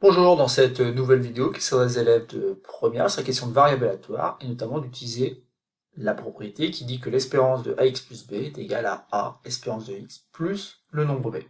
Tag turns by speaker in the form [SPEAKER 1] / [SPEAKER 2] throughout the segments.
[SPEAKER 1] Bonjour, dans cette nouvelle vidéo qui s'adresse aux élèves de première, c'est la question de variable aléatoire et notamment d'utiliser la propriété qui dit que l'espérance de ax plus b est égale à a, espérance de x plus le nombre b.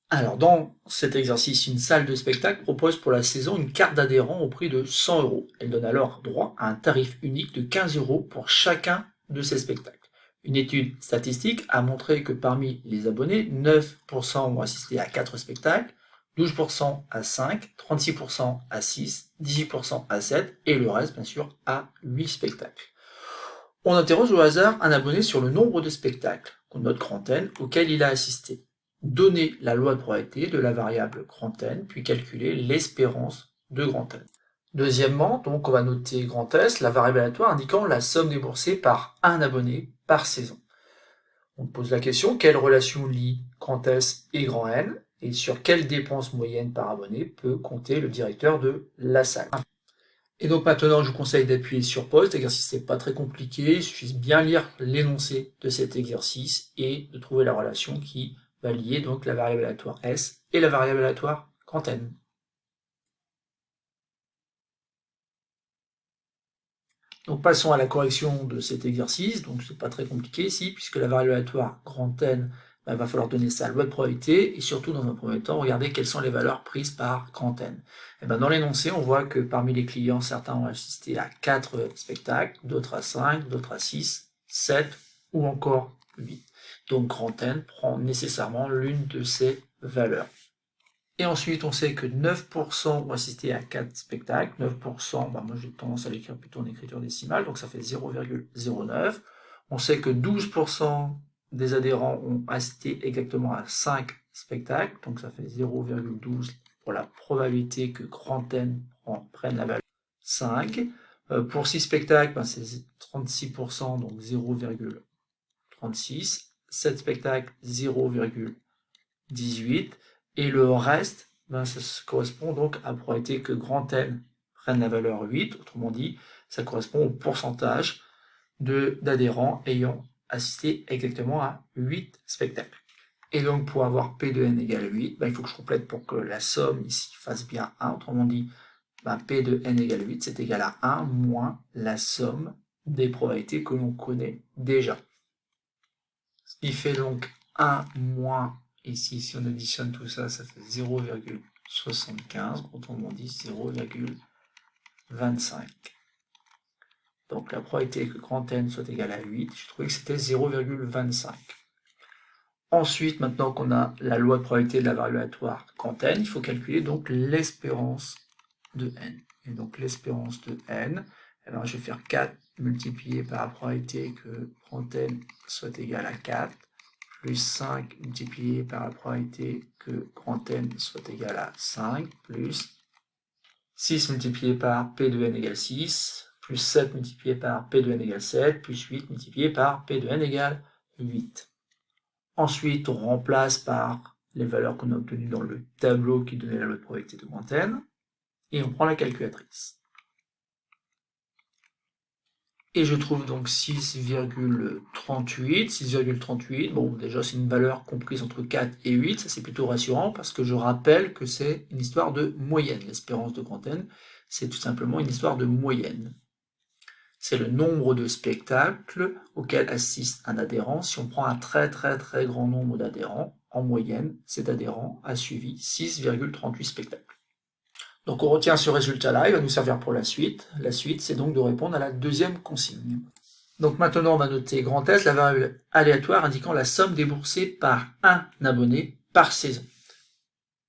[SPEAKER 1] Alors dans cet exercice, une salle de spectacle propose pour la saison une carte d'adhérent au prix de 100 euros. Elle donne alors droit à un tarif unique de 15 euros pour chacun de ces spectacles. Une étude statistique a montré que parmi les abonnés, 9% ont assisté à 4 spectacles, 12% à 5, 36% à 6, 18% à 7 et le reste bien sûr à 8 spectacles. On interroge au hasard un abonné sur le nombre de spectacles, qu'on note grand N, auxquels il a assisté. Donner la loi de probabilité de la variable grand N, puis calculer l'espérance de grand N. Deuxièmement, donc on va noter grand S, la variable aléatoire indiquant la somme déboursée par un abonné par saison. On pose la question, quelle relation lie grand S et grand N, et sur quelle dépense moyenne par abonné peut compter le directeur de la salle. Et donc maintenant, je vous conseille d'appuyer sur pause. Cet exercice n'est pas très compliqué. Il suffit de bien lire l'énoncé de cet exercice et de trouver la relation qui va lier donc la variable aléatoire S et la variable aléatoire grand N. Donc passons à la correction de cet exercice. Donc c'est pas très compliqué ici, puisque la variable aléatoire grand N, il va falloir donner sa loi de probabilité, et surtout dans un premier temps, regarder quelles sont les valeurs prises par grand N. Et dans l'énoncé, on voit que parmi les clients, certains ont assisté à 4 spectacles, d'autres à 5, d'autres à 6, 7 ou encore 8. Donc grand N prend nécessairement l'une de ces valeurs. Et ensuite, on sait que 9% ont assisté à 4 spectacles. 9%, moi j'ai tendance à l'écrire plutôt en écriture décimale, donc ça fait 0,09. On sait que 12% des adhérents ont assisté exactement à 5 spectacles, donc ça fait 0,12 pour la probabilité que grand N prenne la valeur 5. Pour 6 spectacles, c'est 36%, donc 0,36. 7 spectacles, 0,18. Et le reste, ça correspond donc à la probabilité que grand N prenne la valeur 8, autrement dit, ça correspond au pourcentage d'adhérents ayant assisté exactement à 8 spectacles. Et donc pour avoir P de N égale 8, il faut que je complète pour que la somme ici fasse bien 1, autrement dit, P de N égale 8, c'est égal à 1 moins la somme des probabilités que l'on connaît déjà. Ce qui fait donc 1 moins, ici, si on additionne tout ça, ça fait 0,75, autrement dit 0,25. Donc la probabilité que grand N soit égal à 8, je trouvais que c'était 0,25. Ensuite, maintenant qu'on a la loi de probabilité de la variable aléatoire grand N, il faut calculer donc l'espérance de N. Et donc l'espérance de N, alors je vais faire 4 multiplié par la probabilité que grand N soit égal à 4, plus 5 multiplié par la probabilité que grand N soit égal à 5, plus 6 multiplié par P de N égale 6, plus 7 multiplié par P de N égale 7, plus 8 multiplié par P de N égale 8. Ensuite, on remplace par les valeurs qu'on a obtenues dans le tableau qui donnait la loi de probabilité de grand N, et on prend la calculatrice. Et je trouve donc 6,38. 6,38, bon, déjà c'est une valeur comprise entre 4 et 8, ça c'est plutôt rassurant, parce que je rappelle que c'est une histoire de moyenne. L'espérance de grand N, c'est tout simplement une histoire de moyenne. C'est le nombre de spectacles auxquels assiste un adhérent. Si on prend un très grand nombre d'adhérents, en moyenne, cet adhérent a suivi 6,38 spectacles. Donc on retient ce résultat-là, il va nous servir pour la suite. La suite, c'est donc de répondre à la deuxième consigne. Donc maintenant, on va noter grand S, la variable aléatoire indiquant la somme déboursée par un abonné par saison.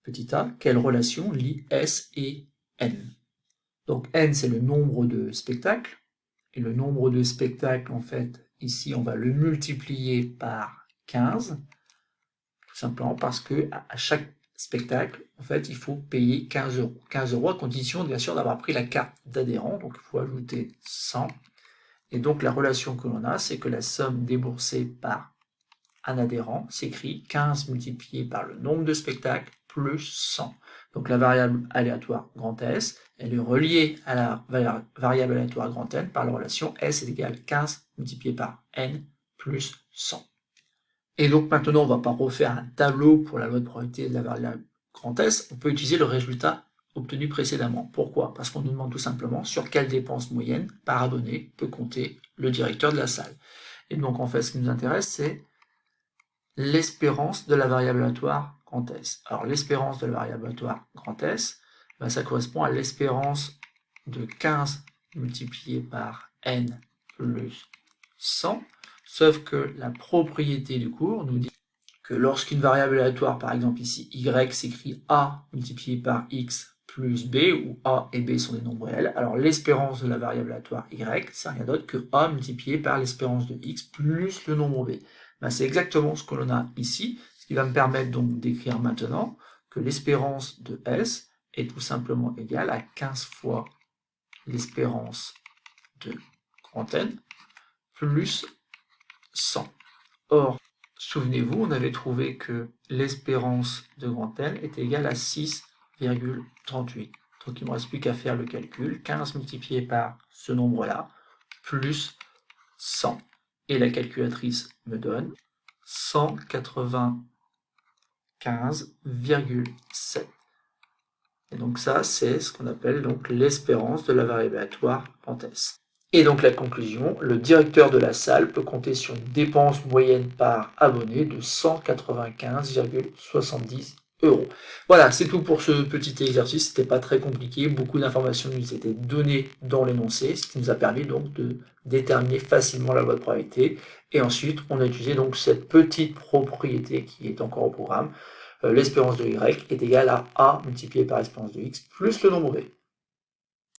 [SPEAKER 1] Petit a, quelle relation lie S et N? Donc N, c'est le nombre de spectacles. Et le nombre de spectacles, en fait, ici, on va le multiplier par 15. Tout simplement parce que à chaque spectacle, en fait, il faut payer 15 euros. 15 euros à condition, bien sûr, d'avoir pris la carte d'adhérent. Donc, il faut ajouter 100. Et donc, la relation que l'on a, c'est que la somme déboursée par un adhérent s'écrit 15 multiplié par le nombre de spectacles plus 100. Donc, la variable aléatoire grand S, elle est reliée à la variable aléatoire grand N par la relation S est égal à 15 multiplié par N plus 100. Et donc maintenant, on ne va pas refaire un tableau pour la loi de probabilité de la variable grand S, on peut utiliser le résultat obtenu précédemment. Pourquoi? Parce qu'on nous demande tout simplement sur quelle dépense moyenne par abonné peut compter le directeur de la salle. Et donc en fait, ce qui nous intéresse, c'est l'espérance de la variable aléatoire grand S. Alors l'espérance de la variable aléatoire grand S, ben, ça correspond à l'espérance de 15 multiplié par n plus 100, sauf que la propriété du cours nous dit que lorsqu'une variable aléatoire, par exemple ici y, s'écrit a multiplié par x plus b, où a et b sont des nombres réels, alors l'espérance de la variable aléatoire y, c'est rien d'autre que a multiplié par l'espérance de x plus le nombre b. Ben, c'est exactement ce que l'on a ici, ce qui va me permettre donc d'écrire maintenant que l'espérance de S est tout simplement égale à 15 fois l'espérance de grand N plus 100. Or, souvenez-vous, on avait trouvé que l'espérance de grand N est égale à 6,38. Donc il ne me reste plus qu'à faire le calcul. 15 multiplié par ce nombre-là, plus 100. Et la calculatrice me donne 195,7. Et donc ça, c'est ce qu'on appelle donc l'espérance de la variable aléatoire grand S. Et donc la conclusion, le directeur de la salle peut compter sur une dépense moyenne par abonné de 195,70 €. Voilà, c'est tout pour ce petit exercice, c'était pas très compliqué, beaucoup d'informations nous étaient données dans l'énoncé, ce qui nous a permis donc de déterminer facilement la loi de probabilité. Et ensuite, on a utilisé donc cette petite propriété qui est encore au programme. L'espérance de y est égale à a multiplié par l'espérance de x plus le nombre b.